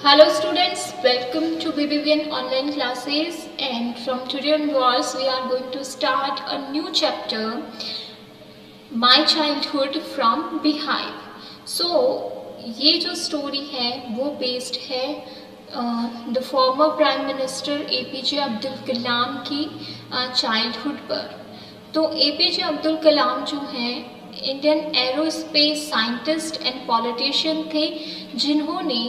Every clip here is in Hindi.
Hello students, welcome to BBVN online classes, and from today onwards we are going to start a new chapter, My Childhood from Beehive. So ये जो स्टोरी है वो बेस्ड है the former prime minister APJ Abdul Kalam की चाइल्डहुड पर। तो APJ अब्दुल कलाम जो हैं Indian aerospace scientist and politician थे, जिन्होंने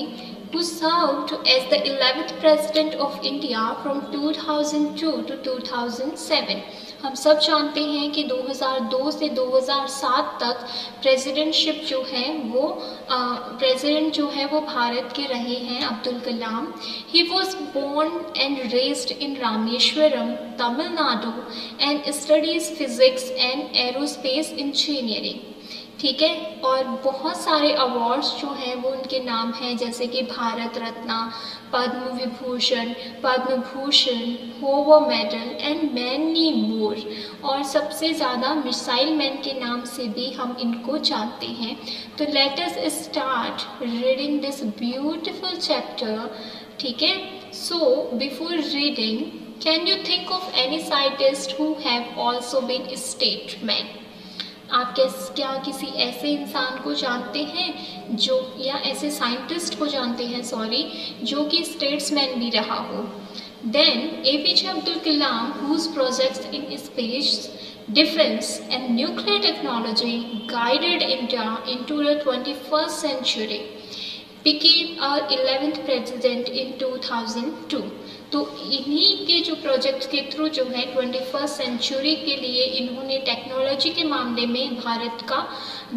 who served as the 11th President of India from 2002 to 2007। हम सब जानते हैं कि 2002 से 2007 तक प्रेसिडेंटशिप जो है वो प्रेसिडेंट जो है वो भारत के रहे हैं Abdul Kalam. He was born and raised in Rameswaram, Tamil Nadu, and studies physics and aerospace engineering. ठीक है, और बहुत सारे अवार्ड्स जो हैं वो उनके नाम हैं, जैसे कि Bharat Ratna, Padma Vibhushan, Padma Bhushan, Hoover medal and many more. और सबसे ज़्यादा मिसाइल मैन के नाम से भी हम इनको जानते हैं। तो let us start reading this beautiful chapter. ठीक है, so before reading, can you think of any scientist who have also been statesman? आप क्या किसी ऐसे इंसान को जानते हैं जो, या ऐसे साइंटिस्ट को जानते हैं सॉरी, जो कि स्टेट्समैन भी रहा हो? Then APJ Abdul Kalam, whose projects in space, defense and nuclear technology guided India into the 21st century, became our 11th president in 2002। तो इन्हीं के जो प्रोजेक्ट के थ्रू जो है 21st सेंचुरी के लिए इन्होंने टेक्नोलॉजी के मामले में भारत का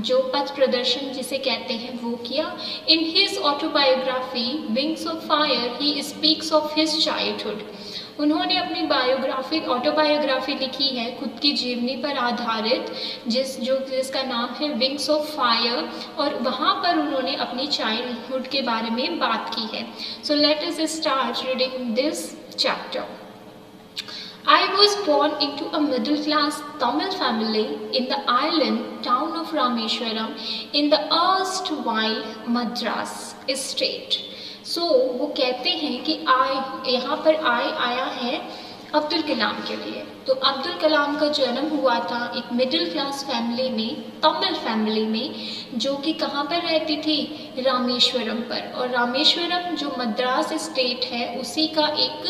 जो पथ प्रदर्शन जिसे कहते हैं वो किया। In his autobiography wings of fire he speaks of his childhood. उन्होंने अपनी ऑटोबायोग्राफी लिखी है खुद की जीवनी पर आधारित, जिसका नाम है विंग्स ऑफ फायर, और वहाँ पर उन्होंने अपनी चाइल्डहुड के बारे में बात की है। So let us start reading this chapter. I was born into a middle-class Tamil family in the island town of Rameshwaram in the erstwhile Madras state। सो वो कहते हैं कि यहाँ पर आया है अब्दुल कलाम के लिए। तो अब्दुल कलाम का जन्म हुआ था एक मिडिल क्लास फैमिली में, तमिल फैमिली में, जो कि कहाँ पर रहती थी? रामेश्वरम पर। और रामेश्वरम जो मद्रास स्टेट है उसी का एक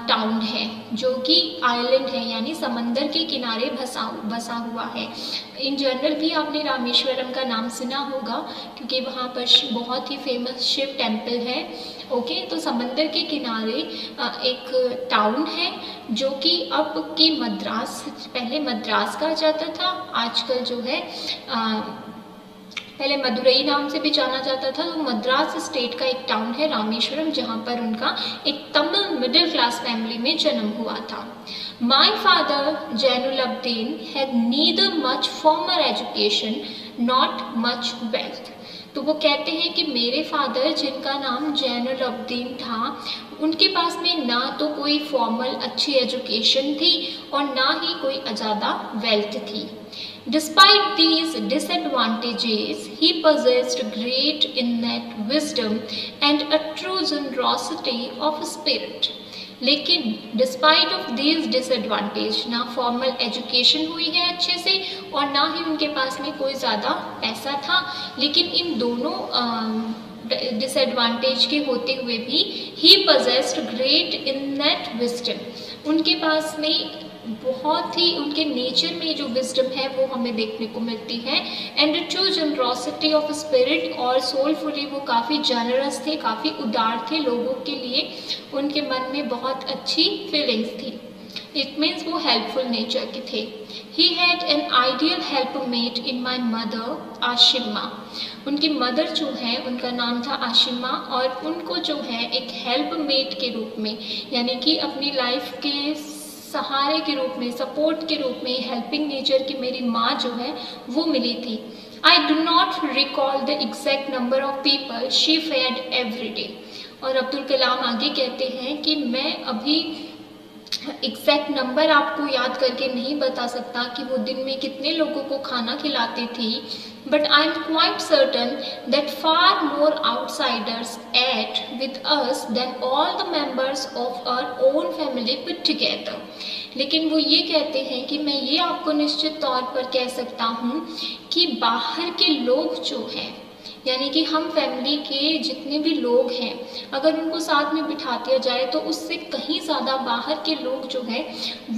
टाउन है, जो कि आइलैंड है, यानी समंदर के किनारे बसा हुआ है। इन जनरल भी आपने रामेश्वरम का नाम सुना होगा, क्योंकि वहाँ पर बहुत ही फेमस शिव टेम्पल है। ओके, तो समंदर के किनारे एक टाउन है जो कि अब की मद्रास, पहले मद्रास कहा जाता था, आजकल जो है पहले मदुरई नाम से भी जाना जाता था। तो मद्रास स्टेट का एक टाउन है रामेश्वरम, जहाँ पर उनका एक तमिल मिडिल क्लास फैमिली में जन्म हुआ था। My father Jainul Abdin had neither much formal education not much wealth। तो वो कहते हैं कि मेरे फादर, जिनका नाम जैनुल अब्दीन था, उनके पास में ना तो कोई फॉर्मल अच्छी एजुकेशन थी और ना ही कोई ज़्यादा वेल्थ थी। Despite these disadvantages, he possessed great innate wisdom and a true generosity of spirit। लेकिन डिस्पाइट ऑफ दीज डिसएडवांटेज, ना फॉर्मल एजुकेशन हुई है अच्छे से और ना ही उनके पास में कोई ज़्यादा पैसा था, लेकिन इन दोनों डिसएडवांटेज के होते हुए भी ही पजेस्ड ग्रेट इननेट विजडम। उनके पास में बहुत ही, उनके नेचर में जो विजडम है वो हमें देखने को मिलती है। And true generosity of spirit, और सोलफुली वो काफ़ी जनरस थे, काफ़ी उदार थे लोगों के लिए, उनके मन में बहुत अच्छी फीलिंग्स थी। इट मीन्स वो हेल्पफुल नेचर के थे। He had an ideal helpmate in my mother Ashiamma. उनकी मदर जो है उनका नाम था आशिमा, और उनको जो है एक हेल्पमेट के रूप में, यानी कि अपनी लाइफ के सहारे के रूप में, सपोर्ट के रूप में, हेल्पिंग नेचर की मेरी माँ जो है वो मिली थी। I do not recall the exact number of people she fed every day. और अब्दुल कलाम आगे कहते हैं कि मैं अभी एग्जैक्ट नंबर आपको याद करके नहीं बता सकता कि वो दिन में कितने लोगों को खाना खिलाती थी, but I am quite certain that far more outsiders ate with us than all the members of our own family put together. लेकिन वो ये कहते हैं कि मैं ये आपको निश्चित तौर पर कह सकता हूँ कि बाहर के लोग जो हैं, यानी कि हम फैमिली के जितने भी लोग हैं, अगर उनको साथ में बिठा दिया जाए तो उससे कहीं ज़्यादा बाहर के लोग जो हैं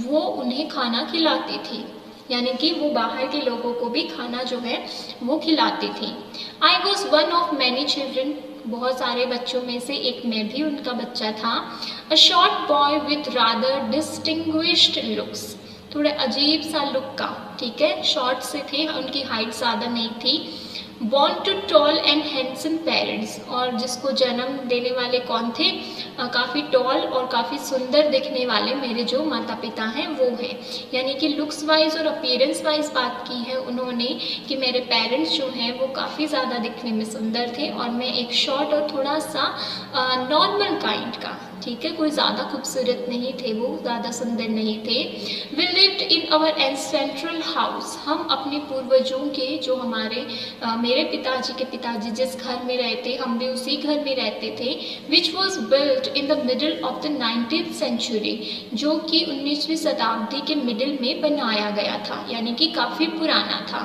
वो उन्हें खाना खिलाते थे, यानी कि वो बाहर के लोगों को भी खाना जो है वो खिलाती थी। I was one of many children, बहुत सारे बच्चों में से एक मैं भी उनका बच्चा था। A short boy with rather distinguished looks, थोड़े अजीब सा लुक का, ठीक है, शॉर्ट से थे, उनकी हाइट ज़्यादा नहीं थी। Born to tall and handsome parents, और जिसको जन्म देने वाले कौन थे, काफ़ी टॉल और काफ़ी सुंदर दिखने वाले मेरे जो माता पिता हैं वो हैं। यानी कि लुक्स वाइज और अपीयरेंस वाइज बात की है उन्होंने कि मेरे पेरेंट्स जो हैं वो काफ़ी ज़्यादा दिखने में सुंदर थे और मैं एक शॉर्ट और थोड़ा सा नॉर्मल काइंड का, ठीक है, कोई ज़्यादा खूबसूरत नहीं थे, वो ज़्यादा सुंदर नहीं थे। We lived in our ancestral house, हम अपने पूर्वजों के जो हमारे मेरे पिताजी के पिताजी जिस घर में रहते हम भी उसी घर में रहते थे। Which was built in the middle of the 19th century, जो कि 19वीं शताब्दी के मिडिल में बनाया गया था, यानी कि काफ़ी पुराना था।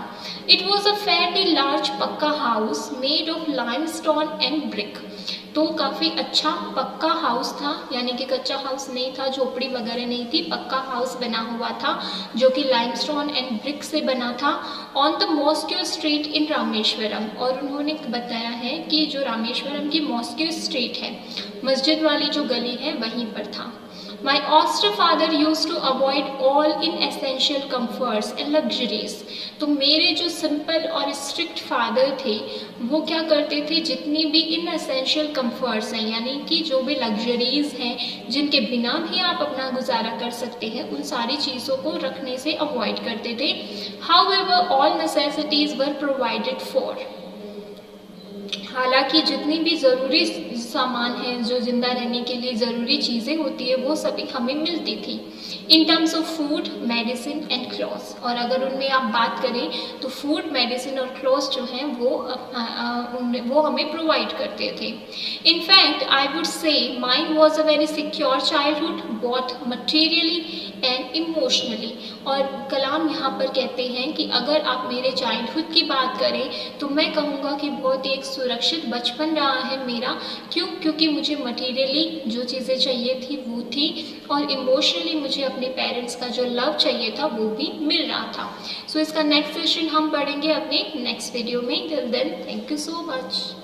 It was a fairly large pucca house made of limestone and brick, तो काफ़ी अच्छा पक्का हाउस था, यानी कि कच्चा हाउस नहीं था, झोपड़ी वगैरह नहीं थी, पक्का हाउस बना हुआ था जो कि लाइमस्टोन एंड ब्रिक से बना था। On the Moscow street in Rameswaram, और उन्होंने बताया है कि जो रामेश्वरम की मॉस्को स्ट्रीट है, मस्जिद वाली जो गली है, वहीं पर था। My austere father used to avoid all inessential comforts and luxuries, तो मेरे जो सिंपल और स्ट्रिक्ट फादर थे वो क्या करते थे, जितनी भी इनएसेंशियल कंफर्ट्स हैं, यानी कि जो भी लग्जरीज हैं जिनके बिना भी आप अपना गुजारा कर सकते हैं, उन सारी चीज़ों को रखने से अवॉइड करते थे। However, all necessities were provided for, हालांकि जितनी भी ज़रूरी सामान हैं, जो ज़िंदा रहने के लिए ज़रूरी चीज़ें होती है, वो सभी हमें मिलती थी। In terms of food, medicine and clothes, और अगर उनमें आप बात करें तो फूड, मेडिसिन और क्लॉथ्स जो हैं वो हमें प्रोवाइड करते थे। In fact I would say mine was a very secure childhood, both materially and emotionally, और कलाम यहाँ पर कहते हैं कि अगर आप मेरे चाइल्डहुड की बात करें तो मैं कहूँगा कि बहुत ही एक सुरक्षित बचपन रहा है मेरा। क्योंकि मुझे मटेरियली जो चीज़ें चाहिए थी वो थी, और इमोशनली मुझे अपने पेरेंट्स का जो लव चाहिए था वो भी मिल रहा था। सो इसका नेक्स्ट सेशन हम पढ़ेंगे अपने नेक्स्ट वीडियो में। Till then, thank you so much.